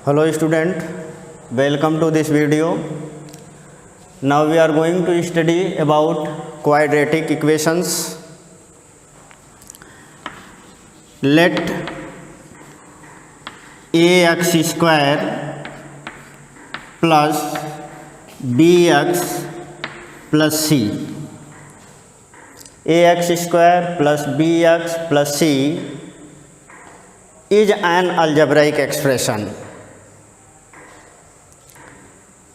Hello student, welcome to this video. Now we are going to study about quadratic equations. Let ax square plus bx plus c, ax square plus bx plus c is an algebraic expression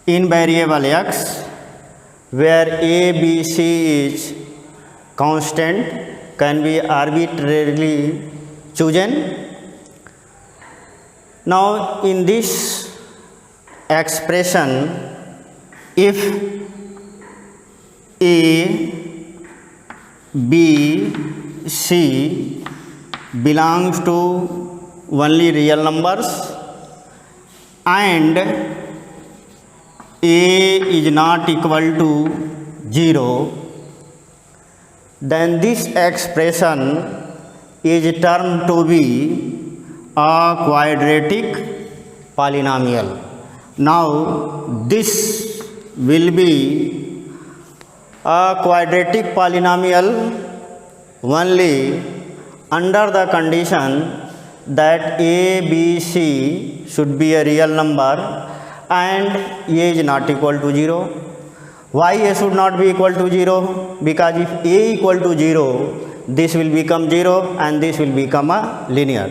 in variable x where a, b, c is constant, can be arbitrarily chosen. Now in this expression, if a, b, c belongs to only real numbers and a is not equal to 0, then this expression is termed to be a quadratic polynomial. Now this will be a quadratic polynomial only under the condition that a, b, c should be a real number and a is not equal to 0. Why a should not be equal to 0? Because if a equal to 0, this will become 0 and this will become a linear.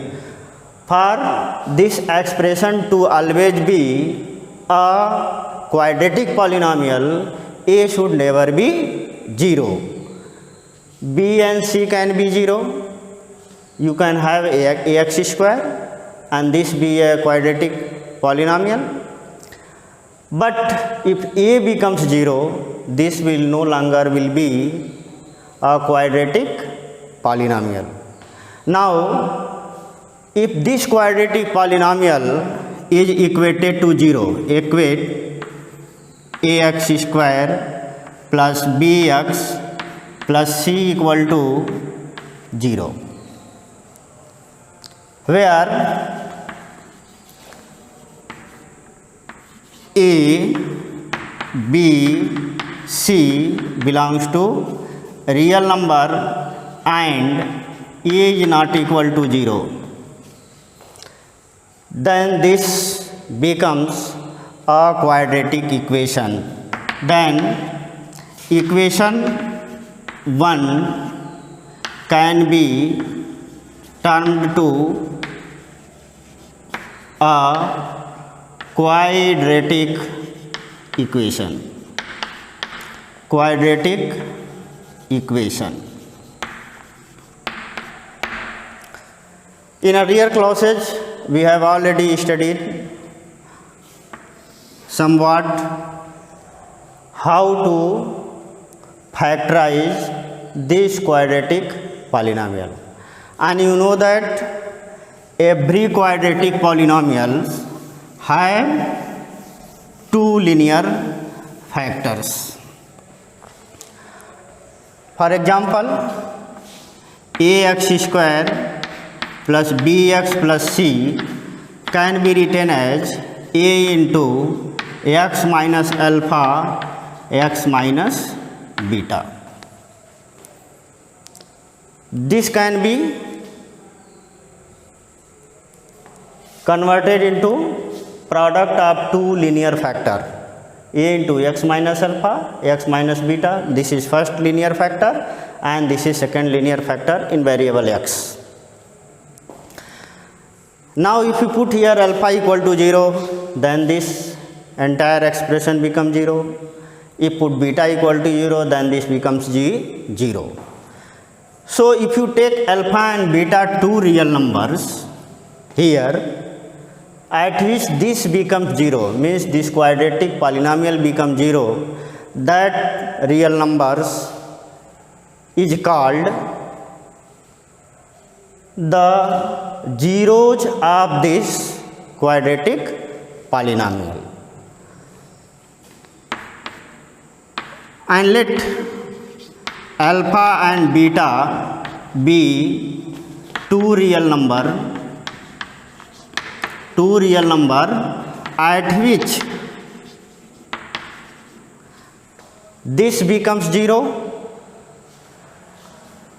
For this expression to always be a quadratic polynomial, a should never be 0. b and c can be 0. You can have ax square and this be a quadratic polynomial. But if a becomes 0, this will no longer will be a quadratic polynomial. Now, if this quadratic polynomial is equated to 0, equate ax square plus bx plus c equal to 0, where a, b, c belongs to real number and a is not equal to 0, then this becomes a quadratic equation. Then equation 1 can be termed to a quadratic equation. Quadratic equation. In earlier classes, we have already studied somewhat how to factorize this quadratic polynomial. And you know that every quadratic polynomial have two linear factors. For example, ax square plus bx plus c can be written as a into x minus alpha x minus beta. This can be converted into product of two linear factor, a into x minus alpha x minus beta. This is first linear factor and this is second linear factor in variable x. Now if you put here alpha equal to 0, then this entire expression becomes 0. If put beta equal to 0, then this becomes 0. So if you take alpha and beta two real numbers here, at which this becomes 0, means this quadratic polynomial becomes 0, that real numbers is called the zeros of this quadratic polynomial. And let alpha and beta be two real number two real number at which this becomes 0,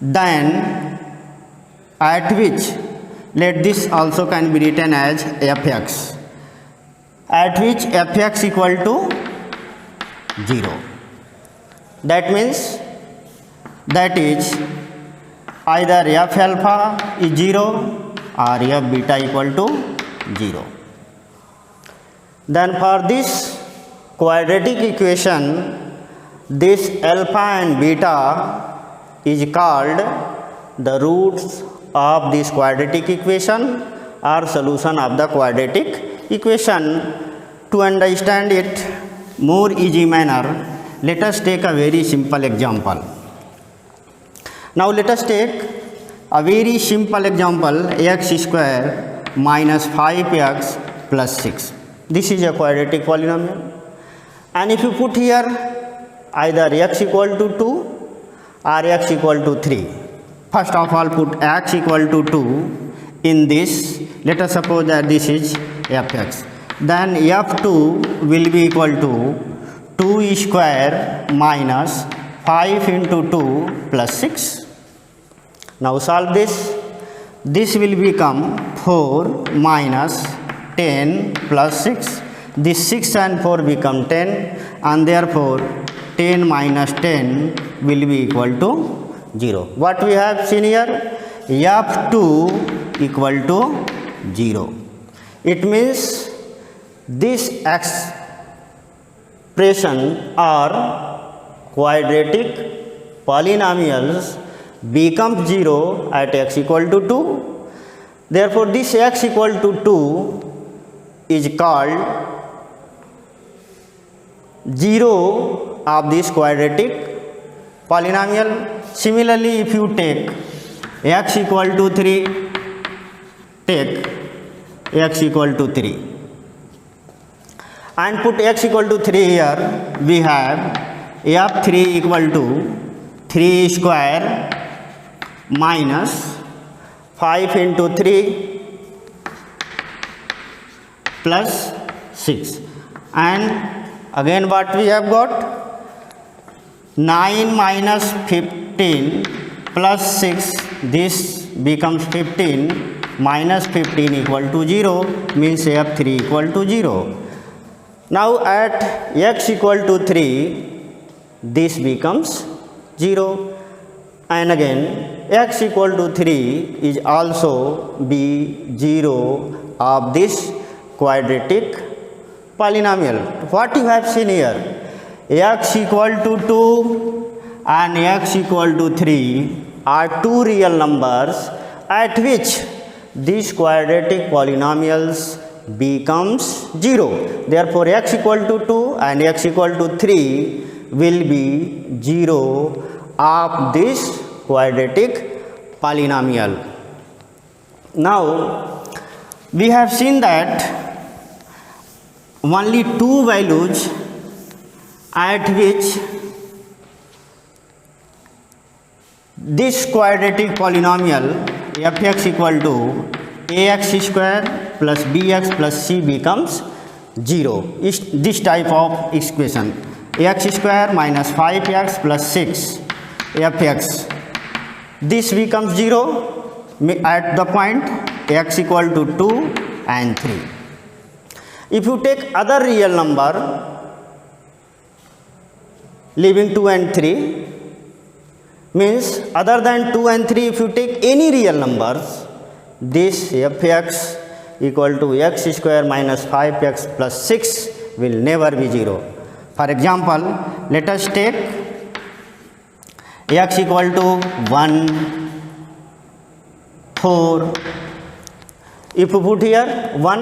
then at which, let this also can be written as fx, at which fx equal to 0. That means that is either f alpha is 0 or f beta equal to 0. Then for this quadratic equation, this alpha and beta is called the roots of this quadratic equation or solution of the quadratic equation. To understand it more easy manner, let us take a very simple example. Now let us take a very simple example, x square minus 5x plus 6. This is a quadratic polynomial, and if you put here either x equal to 2 or x equal to 3. First of all, put x equal to 2 in this. Let us suppose that this is fx. Then f2 will be equal to 2 square minus 5 into 2 plus 6. Now solve this. This will become 4 minus 10 plus 6. This 6 and 4 become 10, and therefore 10 minus 10 will be equal to 0. What we have seen here? f2 equal to 0. It means this expression or quadratic polynomials become 0 at x equal to 2. Therefore, this x equal to 2 is called 0 of this quadratic polynomial. Similarly, if you take x equal to 3, take x equal to 3 and put x equal to 3 here, we have f3 equal to 3 square minus 5 into 3 plus 6, and again what we have got, 9 minus 15 plus 6, this becomes 15 minus 15 equal to 0, means f3 equal to 0. Now at x equal to 3, this becomes 0, and again x equal to 3 is also be 0 of this quadratic polynomial. What you have seen here? X equal to 2 and x equal to 3 are two real numbers at which these quadratic polynomials becomes 0. Therefore, x equal to 2 and x equal to 3 will be 0 of this quadratic polynomial. Now, we have seen that only two values at which this quadratic polynomial fx equal to ax square plus bx plus c becomes 0 is this type of equation, x square minus 5x plus 6 fx, this becomes 0 at the point x equal to 2 and 3. If you take other real number leaving 2 and 3, means other than 2 and 3, if you take any real numbers, this fx equal to x square minus 5x plus 6 will never be 0. For example, let us take x equal to 1, 4. If you put here 1,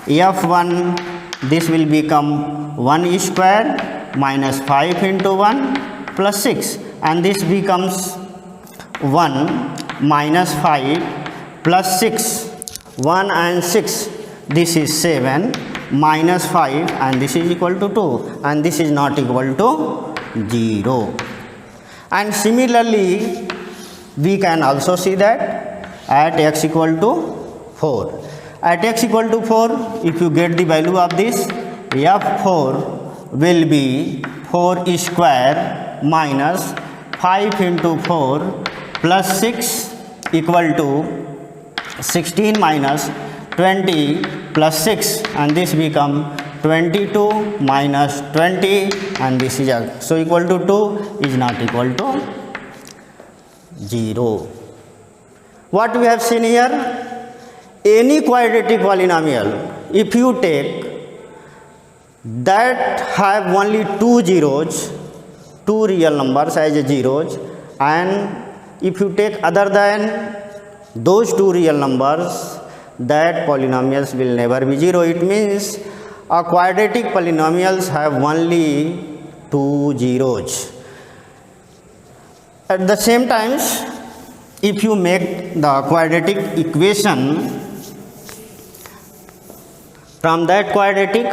f1, this will become 1 square minus 5 into 1 plus 6, and this becomes 1 minus 5 plus 6, 1 and 6, this is 7 minus 5, and this is equal to 2, and this is not equal to 0. And similarly, we can also see that at x equal to 4, At x equal to 4, if you get the value of this, f4 will be 4 square minus 5 into 4 plus 6 equal to 16 minus 20 plus 6, and this become 22 minus 20, and this is so equal to 2 is not equal to 0. What we have seen here? Any quadratic polynomial, if you take that have only two zeros, two real numbers as zeros, and if you take other than those two real numbers, that polynomials will never be zero. It means a quadratic polynomials have only two zeros. At the same time, if you make the quadratic equation from that quadratic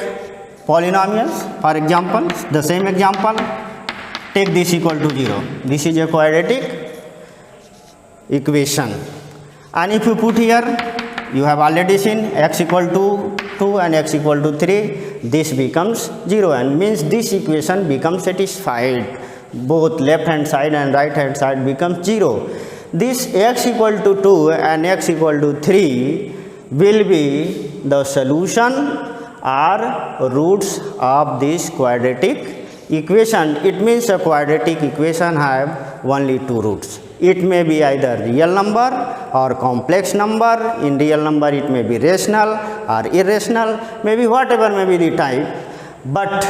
polynomials, for example, the same example, take this equal to 0. This is a quadratic equation, and if you put here, you have already seen x equal to 2 and x equal to 3, this becomes 0, and means this equation becomes satisfied. Both left hand side and right hand side becomes 0. This x equal to 2 and x equal to 3 will be the solution or roots of this quadratic equation. It means a quadratic equation have only two roots. It may be either real number or complex number. In real number it may be rational or irrational, maybe whatever may be the type, but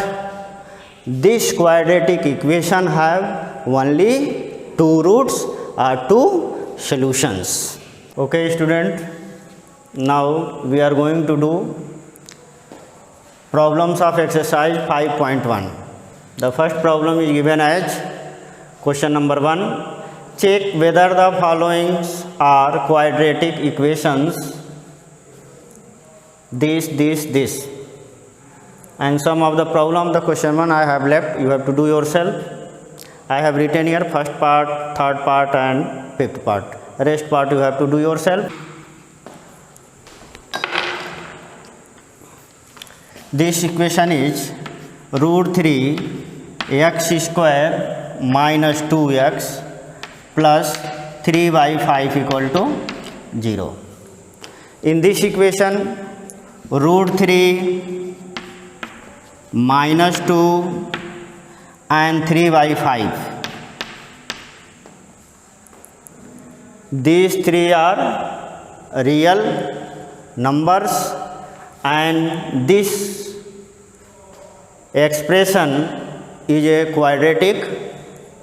this quadratic equation have only two roots or two solutions. Okay student, now we are going to do problems of exercise 5.1. The first problem is given as question number 1. Check whether the following are quadratic equations, this. And some of the problem, the question 1 I have left, you have to do yourself. I have written here first part, third part and fifth part. Rest part you have to do yourself. This equation is root 3 x square minus 2x plus 3 by 5 equal to 0. In this equation, root 3 minus 2 and 3 by 5, these three are real numbers, and this expression is a quadratic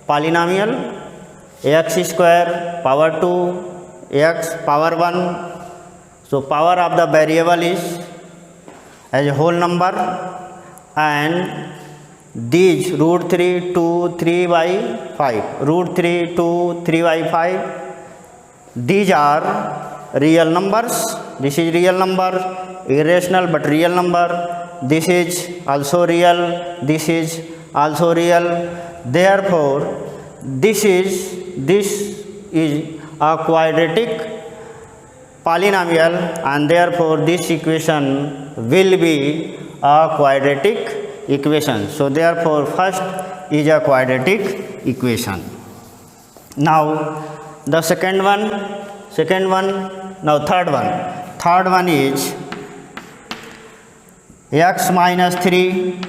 polynomial. X square power 2 x power 1, so power of the variable is as a whole number, and these root 3 to 3 by 5, root 3 to 3 by 5, these are real numbers. This is real number, irrational but real number. This is also real, this is also real. Therefore this is a quadratic polynomial, and therefore this equation will be a quadratic equation. So therefore first is a quadratic equation. Now the second one, now third one is x minus 3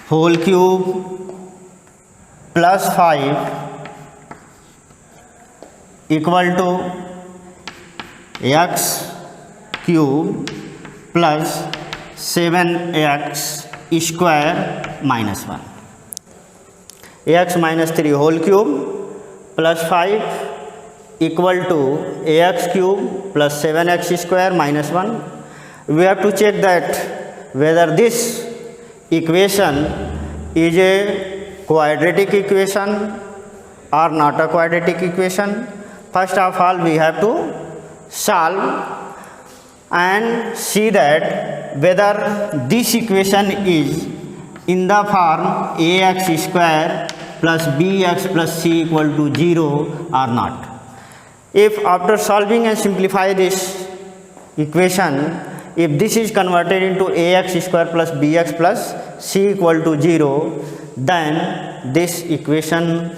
whole cube plus 5 equal to x cube plus 7x square minus 1. X minus 3 whole cube plus 5 equal to ax cube plus 7x square minus 1. We have to check that whether this equation is a quadratic equation or not a quadratic equation. First of all, we have to solve and see that whether this equation is in the form ax square plus bx plus c equal to 0 or not. If after solving and simplify this, equation, if this is converted into ax square plus bx plus c equal to 0, then this equation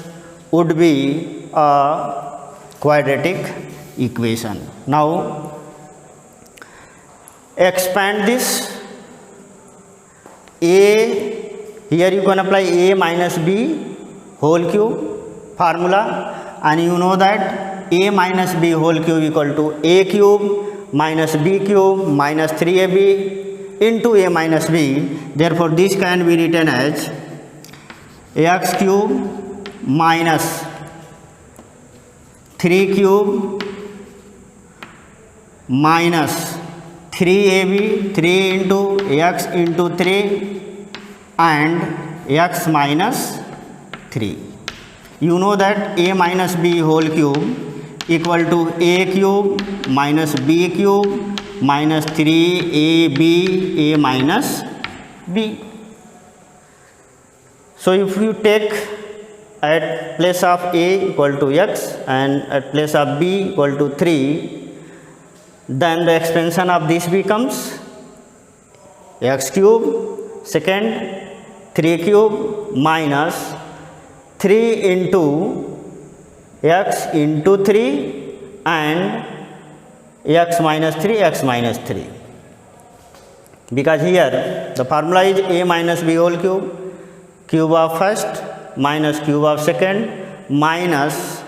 would be a quadratic equation. Now expand this. A, here you can apply a minus b whole cube formula, and you know that a minus b whole cube equal to a cube minus b cube minus 3ab into a minus b. Therefore this can be written as ax cube minus 3 cube minus 3ab, 3 into x into 3 and x minus 3. You know that a minus b whole cube equal to a cube minus b cube minus 3ab a minus b. So if you take at place of a equal to x and at place of b equal to 3, then the expansion of this becomes x cube, second 3 cube minus 3 into x into 3 and x minus 3, because here the formula is a minus b whole cube, cube of first minus cube of second minus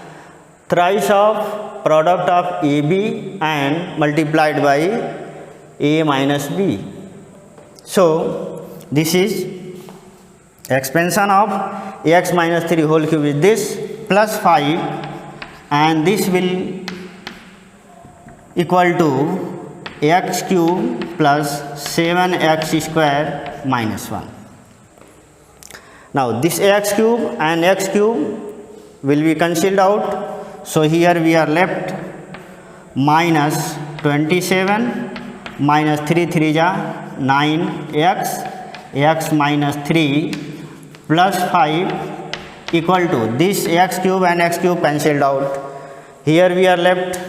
thrice of product of AB and multiplied by a minus b. So this is expansion of x minus 3 whole cube is this plus 5, and this will equal to x cube plus 7x square minus 1. Now this x cube and x cube will be cancelled out. So here we are left minus 27 minus 3 3 ja 9x, x minus 3 plus 5 equal to this x cube and x cube cancelled out. Here we are left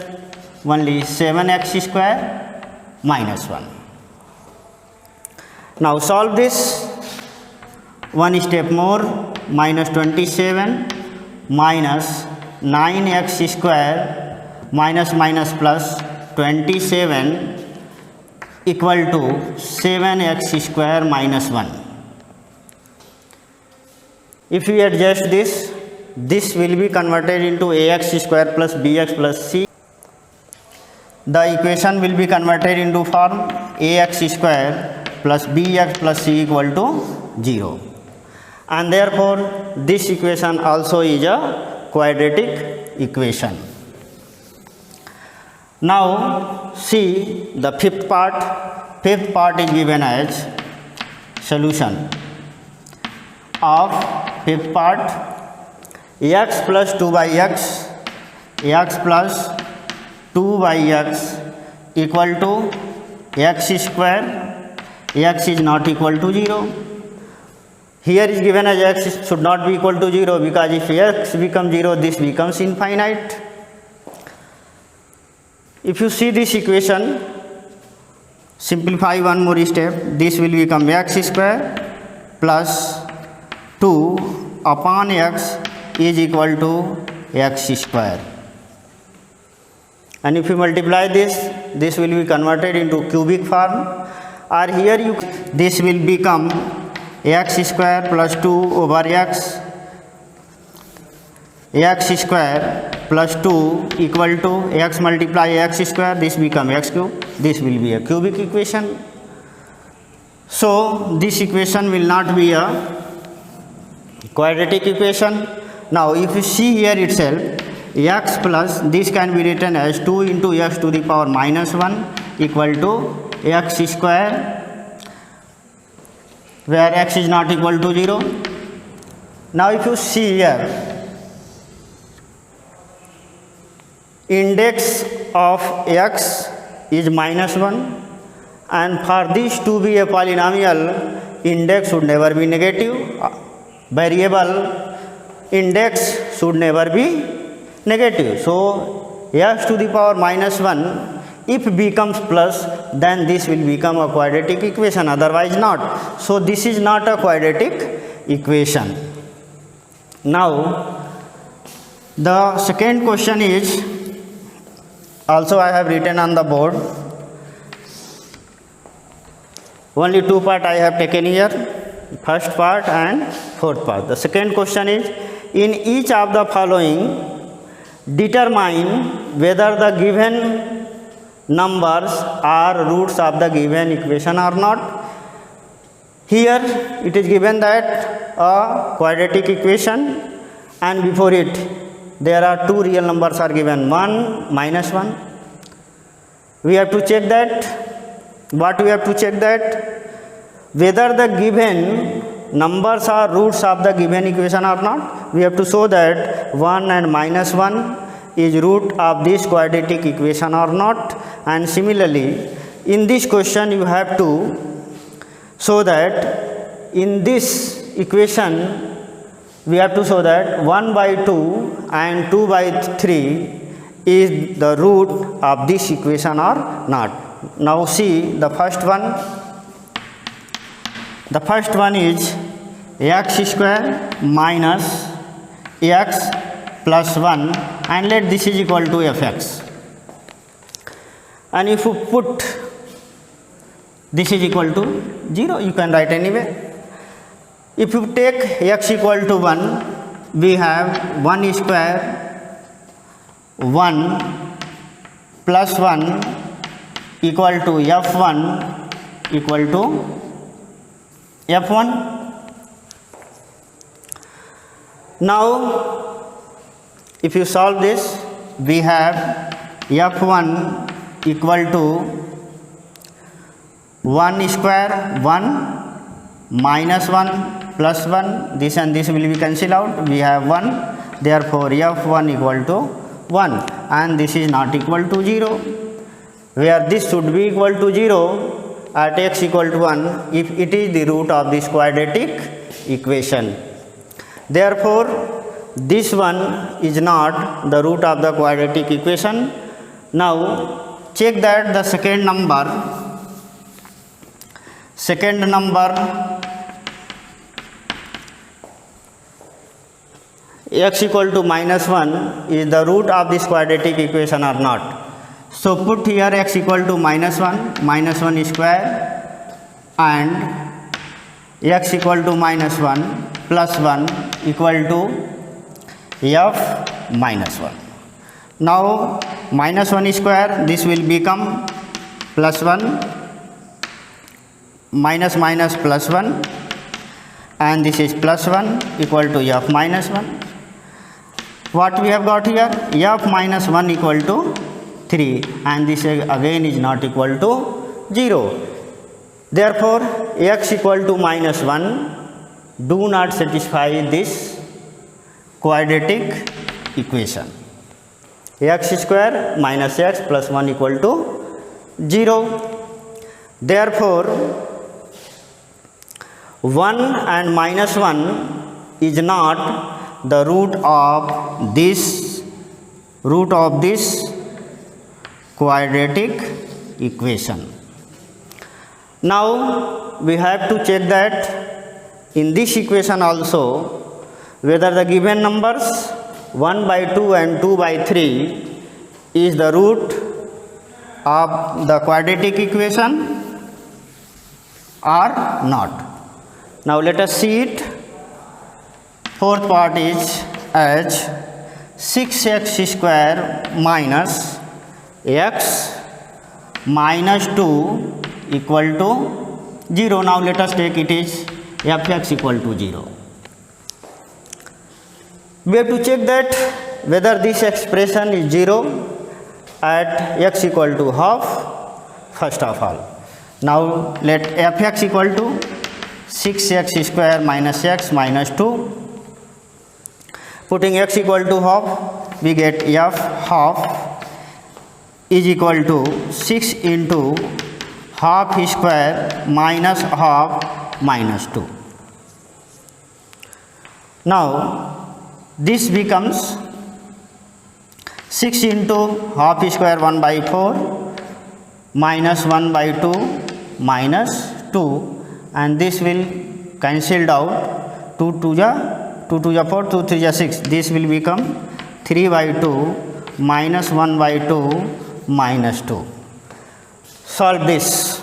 only 7x square minus 1. Now solve this one step more. Minus 27 minus 9x square minus minus plus 27 equal to 7x square minus 1. If we adjust this, this will be converted into ax square plus bx plus c. The equation will be converted into form ax square plus bx plus c equal to 0. And therefore this equation also is a quadratic equation. Now see the fifth part. Fifth part is given as solution of fifth part. X plus 2 by x, x plus 2 by x equal to x square. X is not equal to 0. Here is given as x should not be equal to 0, because if x becomes 0, this becomes infinite. If you see this equation, simplify one more step, this will become x square plus 2 upon x is equal to x square. And if you multiply this, this will be converted into cubic form, or here this will become x square plus 2 over x square plus 2 equal to x multiply x square, this become x cube, this will be a cubic equation. So this equation will not be a quadratic equation. Now if you see here itself, x plus this can be written as 2 into x to the power minus 1 equal to x square, where x is not equal to 0. Now if you see here, index of x is minus 1, and for this to be a polynomial, index should never be negative. Variable index should never be negative. So x to the power minus 1 If becomes plus, then this will become a quadratic equation, otherwise not. So this is not a quadratic equation. Now the second question is, also I have written on the board, only two part I have taken here, first part and fourth part. The second question is, in each of the following determine whether the given numbers are roots of the given equation or not. Here it is given that a quadratic equation, and before it there are two real numbers are given, 1 minus 1. We have to check that. What we have to check that? Whether the given numbers are roots of the given equation or not. We have to show that 1 and minus 1 is root of this quadratic equation or not. And similarly, in this question you have to show that in this equation we have to show that 1 by 2 and 2 by 3 is the root of this equation or not. Now see the first one. The first one is x square minus x plus 1, and let this is equal to fx. And if you put this is equal to 0, you can write anyway. If you take x equal to 1, we have 1 square 1 plus 1 equal to f1 equal to f1. Now if you solve this, we have f1 equal to 1 square 1 minus 1 plus 1, this and this will be cancelled out, we have 1, therefore f1 equal to 1, and this is not equal to 0, where this should be equal to 0 at x equal to 1 if it is the root of this quadratic equation. Therefore this one is not the root of the quadratic equation. Now check that the second number x equal to minus 1 is the root of this quadratic equation or not. So put here x equal to minus 1 square, and x equal to minus 1 plus 1 equal to f minus 1. Now minus 1 square, this will become plus 1, minus minus plus 1, and this is plus 1 equal to f minus 1. What we have got here? F minus 1 equal to 3, and this again is not equal to 0. Therefore x equal to minus 1 do not satisfy this quadratic equation. X square minus x plus 1 equal to 0. Therefore 1 and minus 1 is not the root of this quadratic equation. Now we have to check that in this equation also whether the given numbers 1 by 2 and 2 by 3 is the root of the quadratic equation or not. Now let us see it. Fourth part is as 6x square minus x minus 2 equal to 0. Now let us take it is fx equal to 0. We have to check that whether this expression is 0 at x equal to half first of all. Now let fx equal to 6x square minus x minus 2. Putting x equal to half, we get f half is equal to 6 into half square minus half minus 2. Now this becomes 6 into half square 1 by 4 minus 1 by 2 minus 2, and this will cancelled out. 2 to the 4, 2 3 the 6. This will become 3 by 2 minus 1 by 2 minus 2. Solve this.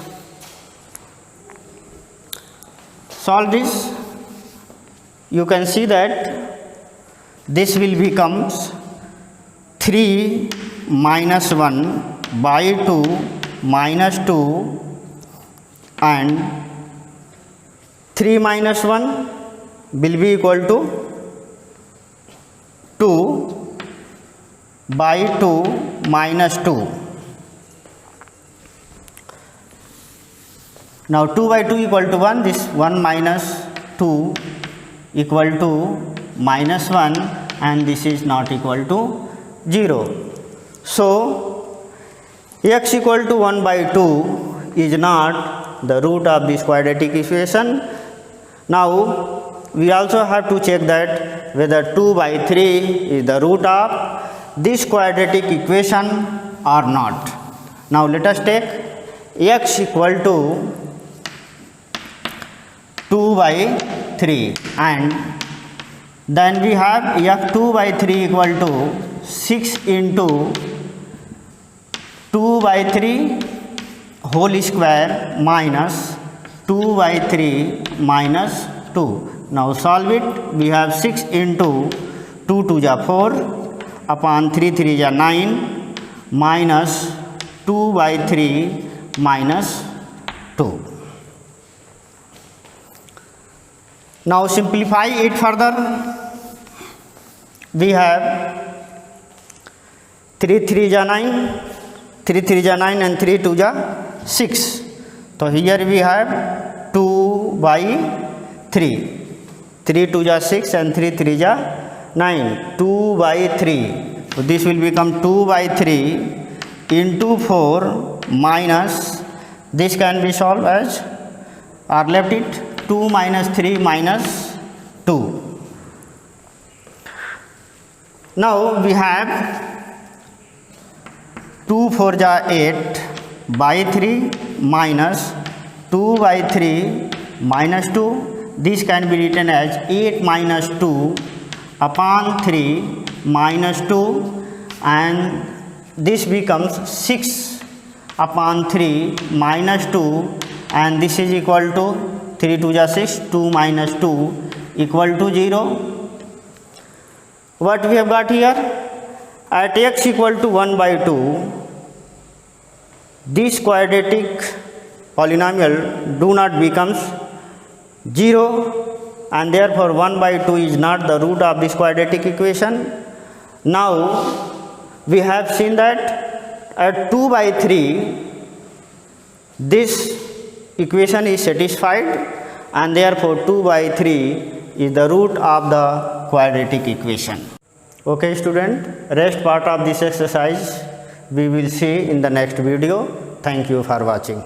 Solve this. You can see that this will become 3 minus 1 by 2 minus 2, and 3 minus 1 will be equal to 2 by 2 minus 2. Now 2 by 2 equal to 1, this 1 minus 2 equal to minus 1, and this is not equal to 0. So x equal to 1 by 2 is not the root of this quadratic equation. Now we also have to check that whether 2 by 3 is the root of this quadratic equation or not. Now let us take x equal to 2 by 3, and then we have f2 by 3 equal to 6 into 2 by 3 whole square minus 2 by 3 minus 2. Now solve it. We have 6 into 2 to the 4 upon 3 3 the 9 minus 2 by 3 minus 2. Now simplify it further. We have 3 3 is 9, 3 3 is 9, and 3 2 is 6. So here we have 2 by 3. 3 2 is 6 and 3 3 is 9. 2 by 3. So this will become 2 by 3 into 4 minus, this can be solved as, or left it, 2 minus 3 minus 2. Now we have 2 4 is 8 by 3 minus 2 by 3 minus 2. This can be written as 8 minus 2 upon 3 minus 2, and this becomes 6 upon 3 minus 2, and this is equal to 3 2 is 6, 2 minus 2 equal to 0. What we have got here? At x equal to 1 by 2, this quadratic polynomial do not becomes 0, and therefore 1 by 2 is not the root of this quadratic equation. Now we have seen that at 2 by 3 this equation is satisfied, and therefore 2 by 3 is the root of the quadratic equation. Okay student, rest part of this exercise we will see in the next video. Thank you for watching.